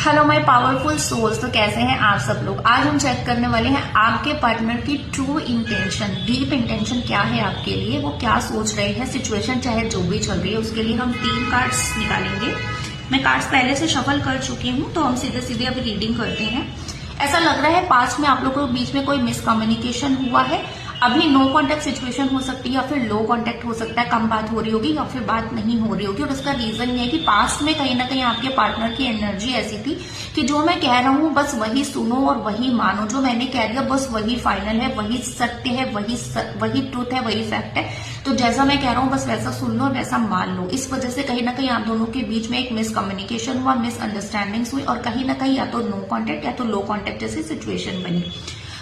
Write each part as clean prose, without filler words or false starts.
Hello my powerful souls. तो कैसे हैं आप सब लोग। आज हम चेक करने वाले हैं आपके पार्टनर की ट्रू इंटेंशन, डीप इंटेंशन क्या है आपके लिए, वो क्या सोच रहे हैं। सिचुएशन चाहे जो भी चल रही है उसके लिए हम 3 कार्ड्स निकालेंगे। मैं कार्ड्स पहले से शफल कर चुकी हूँ, तो हम सीधे सीधे अभी रीडिंग करते हैं। ऐसा लग रहा है पास्ट में आप लोगों के बीच में कोई मिसकम्युनिकेशन हुआ है। अभी नो कांटेक्ट सिचुएशन हो सकती है या फिर लो कांटेक्ट हो सकता है, कम बात हो रही होगी या फिर बात नहीं हो रही होगी। और उसका रीजन ये है कि पास्ट में कहीं ना कहीं आपके पार्टनर की एनर्जी ऐसी थी कि जो मैं कह रहा हूँ बस वही सुनो और वही मानो, जो मैंने कह दिया बस वही फाइनल है, वही सत्य है, वही ट्रूथ है, वही फैक्ट है। तो जैसा मैं कह रहा हूँ बस वैसा सुन लो और वैसा मान लो। इस वजह से कहीं ना कहीं आप दोनों के बीच में एक मिसकम्युनिकेशन हुआ, मिसअंडरस्टैंडिंग्स हुई और कहीं ना कहीं या तो नो कांटेक्ट या तो लो कांटेक्ट जैसी सिचुएशन बनी।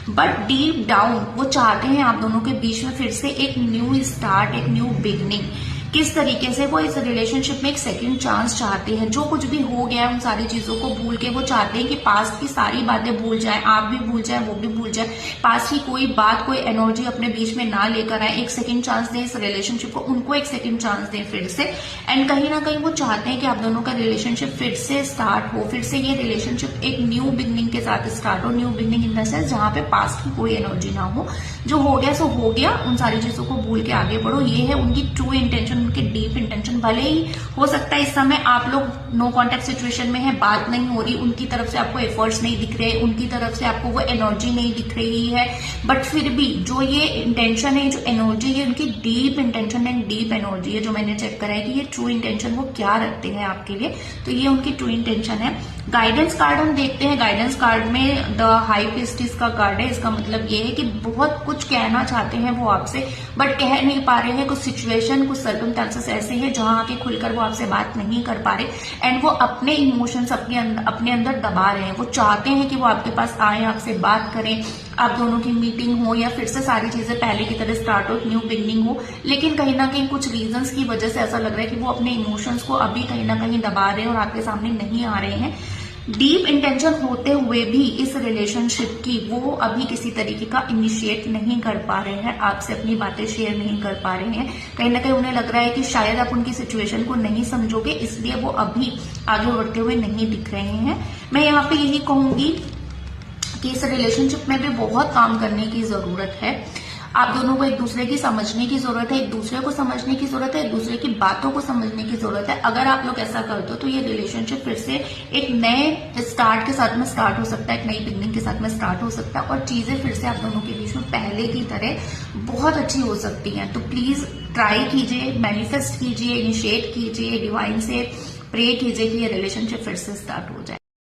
बट डीप डाउन वो चाहते हैं आप दोनों के बीच में फिर से एक न्यू स्टार्ट, एक न्यू बिगनिंग। किस तरीके से वो इस रिलेशनशिप में एक सेकंड चांस चाहते हैं। जो कुछ भी हो गया है उन सारी चीजों को भूल के वो चाहते हैं कि पास्ट की सारी बातें भूल जाए, आप भी भूल जाए, वो भी भूल जाए। पास्ट की कोई बात, कोई एनर्जी अपने बीच में ना लेकर आए। एक सेकंड चांस दें इस रिलेशनशिप को, उनको एक सेकंड चांस दें फिर से। एंड कहीं ना कहीं वो चाहते हैं कि आप दोनों का रिलेशनशिप फिर से स्टार्ट हो, फिर से ये रिलेशनशिप एक न्यू बिगनिंग के साथ स्टार्ट हो। New beginning in the sense जहां पे पास्ट की कोई एनर्जी ना हो। जो हो गया सो हो गया, उन सारी चीजों को भूल के आगे बढ़ो। ये है उनकी ट्रू इंटेंशन, उनकी डीप इंटेंशन। भले ही हो सकता है इस समय आप लोग नो कांटेक्ट सिचुएशन में है, बात नहीं हो रही, उनकी तरफ से आपको एफर्ट्स नहीं दिख रहे, उनकी तरफ से आपको वो एनर्जी नहीं दिख रही है, बट फिर भी जो ये इंटेंशन है, जो एनर्जी है, उनकी deep intention and deep energy है। जो मैंने चेक करा है कि ये ट्रू इंटेंशन वो क्या रखते हैं आपके लिए, तो ये उनकी ट्रू इंटेंशन है। गाइडेंस कार्ड हम देखते हैं। गाइडेंस कार्ड में द हाई प्रीस्टेस का कार्ड है। इसका मतलब ये है कि बहुत कुछ कहना चाहते हैं वो आपसे, बट कह नहीं पा रहे हैं। कुछ सिचुएशन, कुछ सर्कमस्टेंसेस ऐसे हैं जहां आके खुलकर वो आपसे बात नहीं कर पा रहे एंड वो अपने इमोशंस अपने अंदर दबा रहे हैं। वो चाहते हैं कि वो आपके पास आए, आपसे बात करें, आप दोनों की मीटिंग हो या फिर से सारी चीजें पहले की तरह स्टार्ट हो, न्यू बिगनिंग हो। लेकिन कहीं ना कहीं कुछ रीजंस की वजह से ऐसा लग रहा है कि वो अपने इमोशंस को अभी कहीं ना कहीं दबा रहे हैं और आपके सामने नहीं आ रहे हैं। डीप इंटेंशन होते हुए भी इस रिलेशनशिप की वो अभी किसी तरीके का इनिशिएट नहीं कर पा रहे हैं, आपसे अपनी बातें शेयर नहीं कर पा रहे हैं। कहीं ना कहीं उन्हें लग रहा है कि शायद आप उनकी सिचुएशन को नहीं समझोगे, इसलिए वो अभी आगे बढ़ते हुए नहीं दिख रहे हैं। मैं यहाँ पे यही कहूंगी कि इस रिलेशनशिप में भी बहुत काम करने की जरूरत है। आप दोनों को एक दूसरे की समझने की जरूरत है, एक दूसरे को समझने की जरूरत है, एक दूसरे की बातों को समझने की जरूरत है। अगर आप लोग ऐसा करते हो तो ये रिलेशनशिप फिर से एक नए स्टार्ट के साथ में स्टार्ट हो सकता है, एक नई बिगनिंग के साथ में स्टार्ट हो सकता है और चीजें फिर से आप दोनों के बीच में पहले की तरह बहुत अच्छी हो सकती हैं। तो प्लीज ट्राई कीजिए, मैनिफेस्ट कीजिए, इनिशिएट कीजिए, डिवाइन से प्रे कीजिए कि ये रिलेशनशिप फिर से स्टार्ट हो जाए।